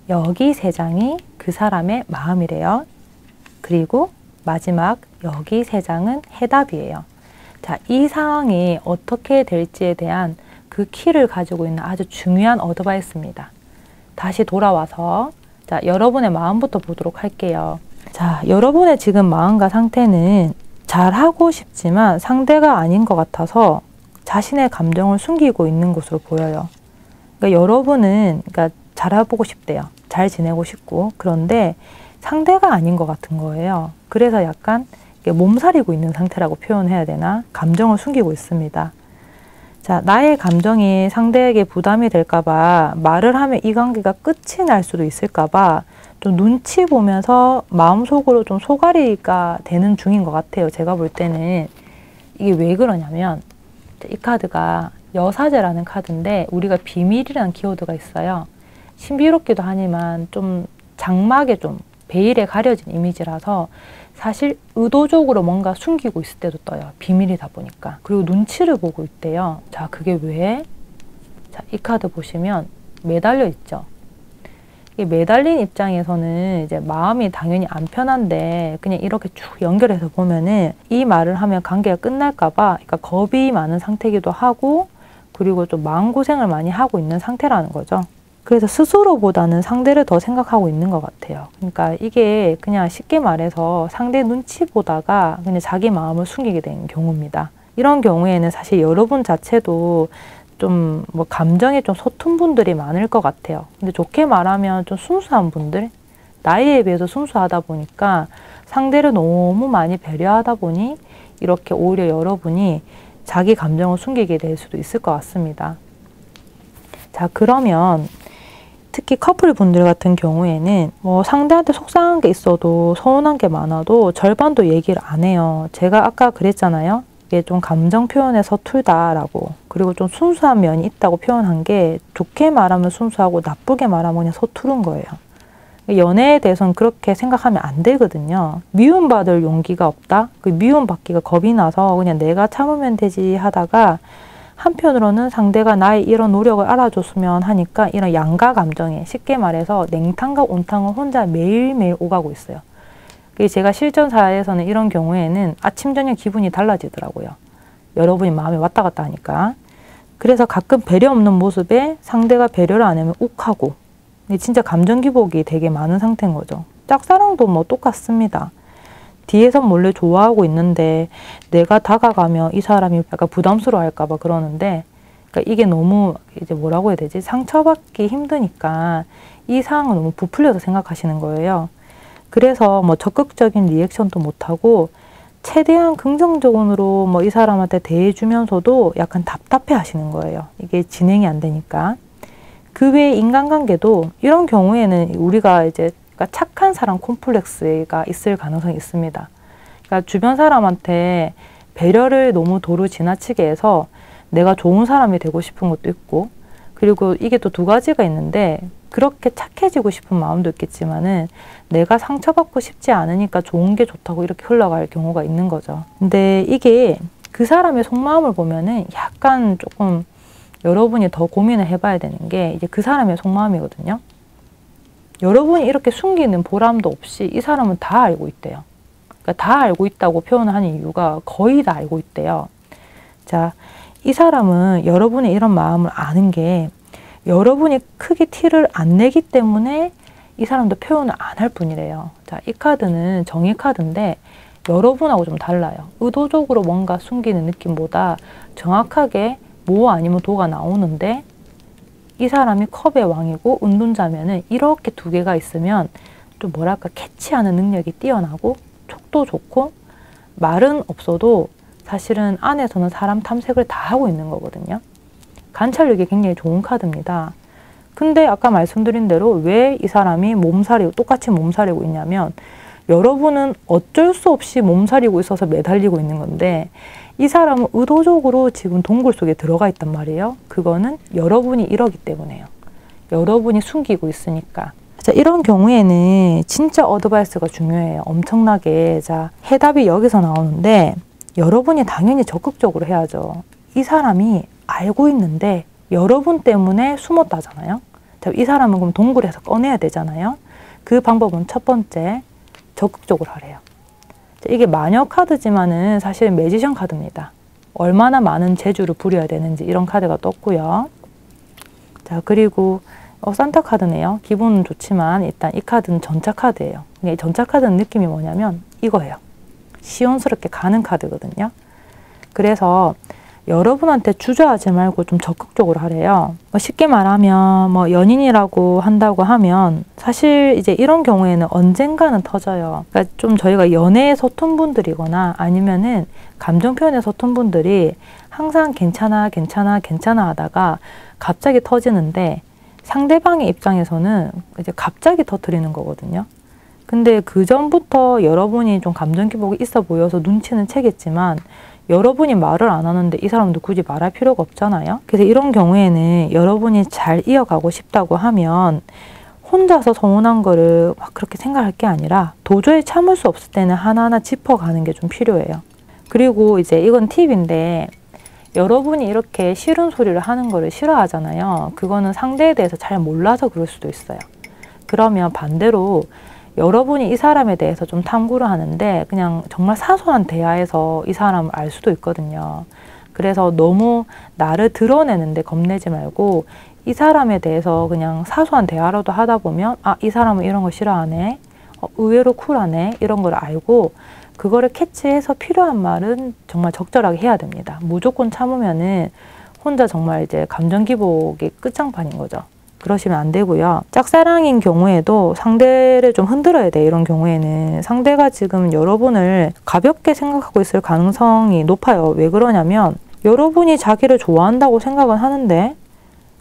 여기 세 장이 그 사람의 마음이래요. 그리고 마지막 여기 세 장은 해답이에요. 자, 이 상황이 어떻게 될지에 대한 그 키를 가지고 있는 아주 중요한 어드바이스입니다. 다시 돌아와서 자, 여러분의 마음부터 보도록 할게요. 자, 여러분의 지금 마음과 상태는 잘하고 싶지만 상대가 아닌 것 같아서 자신의 감정을 숨기고 있는 것으로 보여요. 그러니까 여러분은 그러니까 잘해보고 싶대요. 잘 지내고 싶고. 그런데 상대가 아닌 것 같은 거예요. 그래서 약간 몸살이고 있는 상태라고 표현해야 되나? 감정을 숨기고 있습니다. 자, 나의 감정이 상대에게 부담이 될까봐 말을 하면 이 관계가 끝이 날 수도 있을까봐 좀 눈치 보면서 마음속으로 좀 소가리가 되는 중인 것 같아요. 제가 볼 때는. 이게 왜 그러냐면 이 카드가 여사제라는 카드인데 우리가 비밀이라는 키워드가 있어요. 신비롭기도 하지만 좀 장막에 좀 베일에 가려진 이미지라서 사실 의도적으로 뭔가 숨기고 있을 때도 떠요. 비밀이다 보니까. 그리고 눈치를 보고 있대요. 자, 그게 왜? 자, 이 카드 보시면 매달려 있죠. 이 매달린 입장에서는 이제 마음이 당연히 안 편한데 그냥 이렇게 쭉 연결해서 보면은 이 말을 하면 관계가 끝날까봐 그러니까 겁이 많은 상태이기도 하고 그리고 좀 마음고생을 많이 하고 있는 상태라는 거죠. 그래서 스스로보다는 상대를 더 생각하고 있는 것 같아요. 그러니까 이게 그냥 쉽게 말해서 상대 눈치 보다가 그냥 자기 마음을 숨기게 되는 경우입니다. 이런 경우에는 사실 여러분 자체도 좀 뭐 감정에 좀 서툰 분들이 많을 것 같아요. 근데 좋게 말하면 좀 순수한 분들, 나이에 비해서 순수하다 보니까 상대를 너무 많이 배려하다 보니 이렇게 오히려 여러분이 자기 감정을 숨기게 될 수도 있을 것 같습니다. 자, 그러면 특히 커플 분들 같은 경우에는 뭐 상대한테 속상한 게 있어도 서운한 게 많아도 절반도 얘기를 안 해요. 제가 아까 그랬잖아요. 이게 좀 감정 표현에 서툴다라고. 그리고 좀 순수한 면이 있다고 표현한 게 좋게 말하면 순수하고 나쁘게 말하면 그냥 서투른 거예요. 연애에 대해서는 그렇게 생각하면 안 되거든요. 미움받을 용기가 없다? 그 미움받기가 겁이 나서 그냥 내가 참으면 되지 하다가 한편으로는 상대가 나의 이런 노력을 알아줬으면 하니까 이런 양가 감정에 쉽게 말해서 냉탕과 온탕을 혼자 매일매일 오가고 있어요. 제가 실전사에서는 이런 경우에는 아침 저녁 기분이 달라지더라고요. 여러분이 마음이 왔다 갔다 하니까. 그래서 가끔 배려 없는 모습에 상대가 배려를 안 하면 욱하고 진짜 감정 기복이 되게 많은 상태인 거죠. 짝사랑도 뭐 똑같습니다. 뒤에서 몰래 좋아하고 있는데 내가 다가가면 이 사람이 약간 부담스러워 할까 봐 그러는데 그러니까 이게 너무 이제 뭐라고 해야 되지? 상처받기 힘드니까 이 상황을 너무 부풀려서 생각하시는 거예요. 그래서 뭐 적극적인 리액션도 못하고 최대한 긍정적으로 뭐 이 사람한테 대해주면서도 약간 답답해 하시는 거예요. 이게 진행이 안 되니까. 그 외에 인간관계도 이런 경우에는 우리가 이제 그러니까 착한 사람 콤플렉스가 있을 가능성이 있습니다. 그러니까 주변 사람한테 배려를 너무 도로 지나치게 해서 내가 좋은 사람이 되고 싶은 것도 있고 그리고 이게 또 두 가지가 있는데 그렇게 착해지고 싶은 마음도 있겠지만은 내가 상처받고 싶지 않으니까 좋은 게 좋다고 이렇게 흘러갈 경우가 있는 거죠. 근데 이게 그 사람의 속마음을 보면은 약간 조금 여러분이 더 고민을 해봐야 되는 게 이제 그 사람의 속마음이거든요. 여러분이 이렇게 숨기는 보람도 없이 이 사람은 다 알고 있대요. 그러니까 다 알고 있다고 표현을 하는 이유가 거의 다 알고 있대요. 자, 이 사람은 여러분의 이런 마음을 아는 게 여러분이 크게 티를 안 내기 때문에 이 사람도 표현을 안 할 뿐이래요. 자, 이 카드는 정의 카드인데 여러분하고 좀 달라요. 의도적으로 뭔가 숨기는 느낌보다 정확하게 뭐 아니면 도가 나오는데 이 사람이 컵의 왕이고 은둔자면은 이렇게 두 개가 있으면 좀 뭐랄까 캐치하는 능력이 뛰어나고 촉도 좋고 말은 없어도 사실은 안에서는 사람 탐색을 다 하고 있는 거거든요. 관찰력이 굉장히 좋은 카드입니다. 근데 아까 말씀드린 대로 왜 이 사람이 똑같이 몸살이고 있냐면 여러분은 어쩔 수 없이 몸살이고 있어서 매달리고 있는 건데 이 사람은 의도적으로 지금 동굴 속에 들어가 있단 말이에요. 그거는 여러분이 이러기 때문에요. 여러분이 숨기고 있으니까. 자, 이런 경우에는 진짜 어드바이스가 중요해요. 엄청나게. 자, 해답이 여기서 나오는데 여러분이 당연히 적극적으로 해야죠. 이 사람이 알고 있는데 여러분 때문에 숨었다잖아요. 자, 이 사람은 그럼 동굴에서 꺼내야 되잖아요. 그 방법은 첫 번째, 적극적으로 하래요. 자, 이게 마녀 카드지만은 사실 매지션 카드입니다. 얼마나 많은 재주를 부려야 되는지 이런 카드가 떴고요. 자, 그리고 산타 카드네요. 기분은 좋지만 일단 이 카드는 전차 카드예요. 이 전차 카드는 느낌이 뭐냐면 이거예요. 시원스럽게 가는 카드거든요. 그래서 여러분한테 주저하지 말고 좀 적극적으로 하래요. 쉽게 말하면 연인이라고 한다고 하면 사실 이제 이런 경우에는 언젠가는 터져요. 그러니까 좀 저희가 연애에 서툰 분들이거나 아니면은 감정 표현에 서툰 분들이 항상 괜찮아 하다가 갑자기 터지는데, 상대방의 입장에서는 이제 갑자기 터뜨리는 거거든요. 근데 그 전부터 여러분이 좀 감정 기복이 있어 보여서 눈치는 채겠지만 여러분이 말을 안 하는데 이 사람도 굳이 말할 필요가 없잖아요. 그래서 이런 경우에는 여러분이 잘 이어가고 싶다고 하면 혼자서 서운한 거를 막 그렇게 생각할 게 아니라 도저히 참을 수 없을 때는 하나하나 짚어가는 게 좀 필요해요. 그리고 이제 이건 팁인데, 여러분이 이렇게 싫은 소리를 하는 거를 싫어하잖아요. 그거는 상대에 대해서 잘 몰라서 그럴 수도 있어요. 그러면 반대로 여러분이 이 사람에 대해서 좀 탐구를 하는데 그냥 정말 사소한 대화에서 이 사람을 알 수도 있거든요. 그래서 너무 나를 드러내는데 겁내지 말고 이 사람에 대해서 그냥 사소한 대화라도 하다 보면 이 사람은 이런 거 싫어하네, 의외로 쿨하네, 이런 걸 알고 그거를 캐치해서 필요한 말은 정말 적절하게 해야 됩니다. 무조건 참으면은 혼자 정말 이제 감정 기복이 끝장판인 거죠. 그러시면 안 되고요. 짝사랑인 경우에도 상대를 좀 흔들어야 돼요. 이런 경우에는 상대가 지금 여러분을 가볍게 생각하고 있을 가능성이 높아요. 왜 그러냐면 여러분이 자기를 좋아한다고 생각은 하는데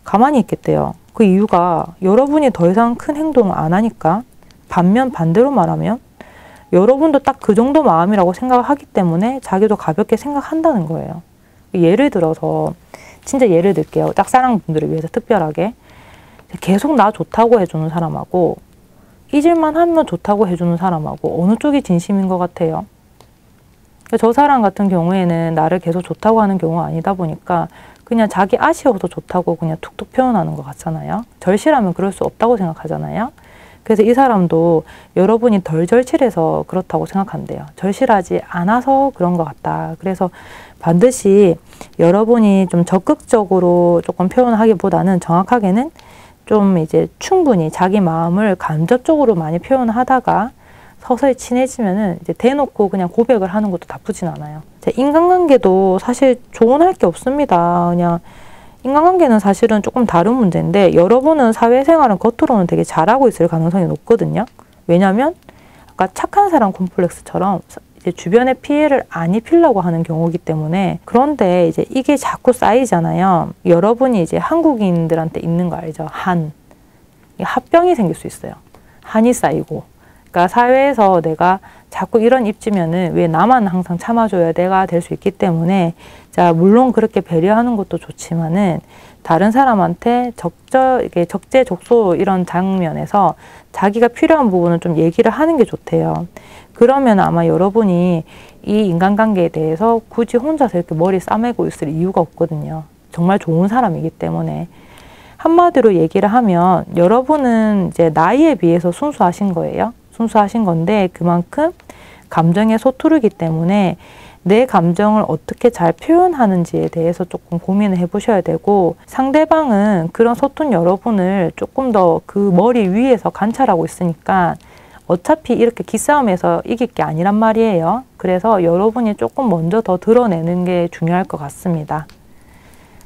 가만히 있겠대요. 그 이유가 여러분이 더 이상 큰 행동을 안 하니까. 반면 반대로 말하면 여러분도 딱 그 정도 마음이라고 생각을 하기 때문에 자기도 가볍게 생각한다는 거예요. 예를 들어서 진짜 예를 들게요. 짝사랑 분들을 위해서 특별하게 계속 나 좋다고 해주는 사람하고 잊을만 하면 좋다고 해주는 사람하고 어느 쪽이 진심인 것 같아요? 저 사람 같은 경우에는 나를 계속 좋다고 하는 경우가 아니다 보니까 그냥 자기 아쉬워서 좋다고 그냥 툭툭 표현하는 것 같잖아요. 절실하면 그럴 수 없다고 생각하잖아요. 그래서 이 사람도 여러분이 덜 절실해서 그렇다고 생각한대요. 절실하지 않아서 그런 것 같다. 그래서 반드시 여러분이 좀 적극적으로 조금 표현하기보다는 정확하게는 좀 이제 충분히 자기 마음을 간접적으로 많이 표현하다가 서서히 친해지면은 이제 대놓고 그냥 고백을 하는 것도 나쁘진 않아요. 인간관계도 사실 조언할 게 없습니다. 그냥 인간관계는 사실은 조금 다른 문제인데 여러분은 사회생활은 겉으로는 되게 잘하고 있을 가능성이 높거든요. 왜냐하면 아까 착한 사람 콤플렉스처럼 이제 주변에 피해를 안 입히려고 하는 경우이기 때문에. 그런데 이제 이게 자꾸 쌓이잖아요. 여러분이 이제 한국인들한테 있는 거 알죠? 합병이 생길 수 있어요. 한이 쌓이고. 그러니까 사회에서 내가 자꾸 이런 입지면은 왜 나만 항상 참아줘야 내가 될 수 있기 때문에, 자, 물론 그렇게 배려하는 것도 좋지만은 다른 사람한테 적재적소 이런 장면에서 자기가 필요한 부분을 좀 얘기를 하는 게 좋대요. 그러면 아마 여러분이 이 인간관계에 대해서 굳이 혼자서 이렇게 머리 싸매고 있을 이유가 없거든요. 정말 좋은 사람이기 때문에. 한마디로 얘기를 하면 여러분은 이제 나이에 비해서 순수하신 거예요. 순수하신 건데 그만큼 감정에 서투르기 때문에 내 감정을 어떻게 잘 표현하는지에 대해서 조금 고민을 해보셔야 되고, 상대방은 그런 서툰 여러분을 조금 더 그 머리 위에서 관찰하고 있으니까 어차피 이렇게 기싸움에서 이길 게 아니란 말이에요. 그래서 여러분이 조금 먼저 더 드러내는 게 중요할 것 같습니다.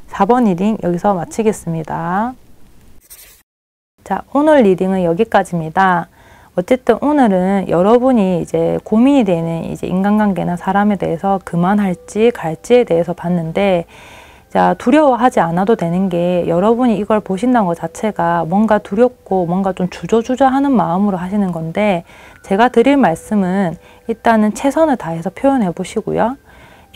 4번 리딩 여기서 마치겠습니다. 자, 오늘 리딩은 여기까지입니다. 어쨌든 오늘은 여러분이 이제 고민이 되는 이제 인간관계나 사람에 대해서 그만할지 갈지에 대해서 봤는데, 자, 두려워하지 않아도 되는 게 여러분이 이걸 보신다는 것 자체가 뭔가 두렵고 뭔가 좀 주저주저하는 마음으로 하시는 건데, 제가 드릴 말씀은 일단은 최선을 다해서 표현해 보시고요.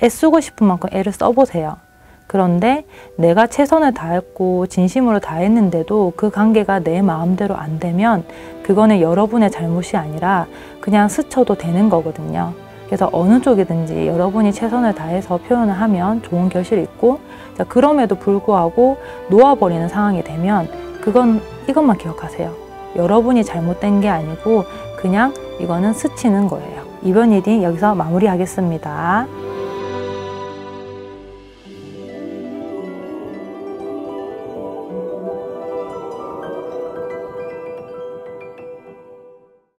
애쓰고 싶은 만큼 애를 써보세요. 그런데 내가 최선을 다했고 진심으로 다했는데도 그 관계가 내 마음대로 안 되면 그거는 여러분의 잘못이 아니라 그냥 스쳐도 되는 거거든요. 그래서 어느 쪽이든지 여러분이 최선을 다해서 표현을 하면 좋은 결실이 있고, 자, 그럼에도 불구하고 놓아버리는 상황이 되면 그건 이것만 기억하세요. 여러분이 잘못된 게 아니고 그냥 이거는 스치는 거예요. 이번 리딩 여기서 마무리하겠습니다.